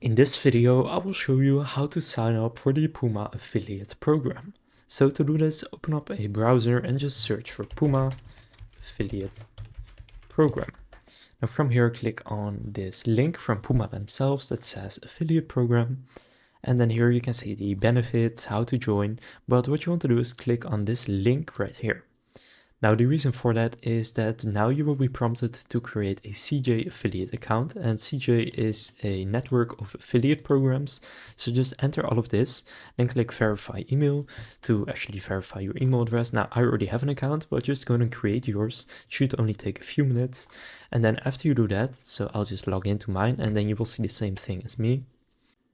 In this video, I will show you how to sign up for the Puma affiliate program. So to do this, open up a browser and just search for Puma affiliate program. Now from here, click on this link from Puma themselves that says affiliate program. And then here you can see the benefits, how to join. But what you want to do is click on this link right here. Now the reason for that is that now you will be prompted to create a CJ affiliate account, and CJ is a network of affiliate programs. So just enter all of this, then click verify email to actually verify your email address. Now I already have an account, but just go and create yours. It should only take a few minutes. And then after you do that, so I'll just log into mine and then you will see the same thing as me.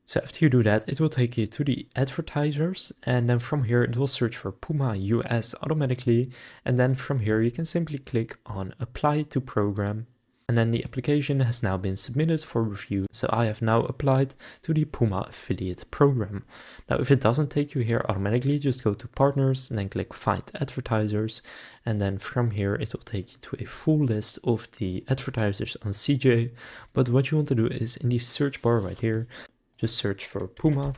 So after you do that, it will take you to the advertisers, and then from here it will search for Puma US automatically, and then from here you can simply click on apply to program, and then the application has now been submitted for review. So I have now applied to the Puma affiliate program. Now if it doesn't take you here automatically, just go to partners and then click find advertisers, and then from here it will take you to a full list of the advertisers on CJ. But what you want to do is in the search bar right here, just search for Puma,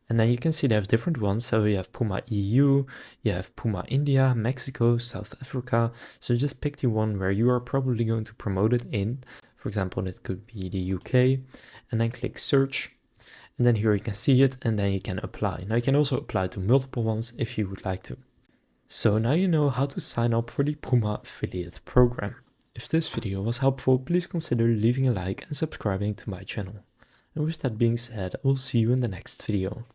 and then you can see they have different ones. So you have Puma EU, you have Puma India, Mexico, South Africa. So just pick the one where you are probably going to promote it in. For example, it could be the UK, and then click search. And then here you can see it, and then you can apply. Now you can also apply to multiple ones if you would like to. So now you know how to sign up for the Puma affiliate program. If this video was helpful, please consider leaving a like and subscribing to my channel. And with that being said, I will see you in the next video.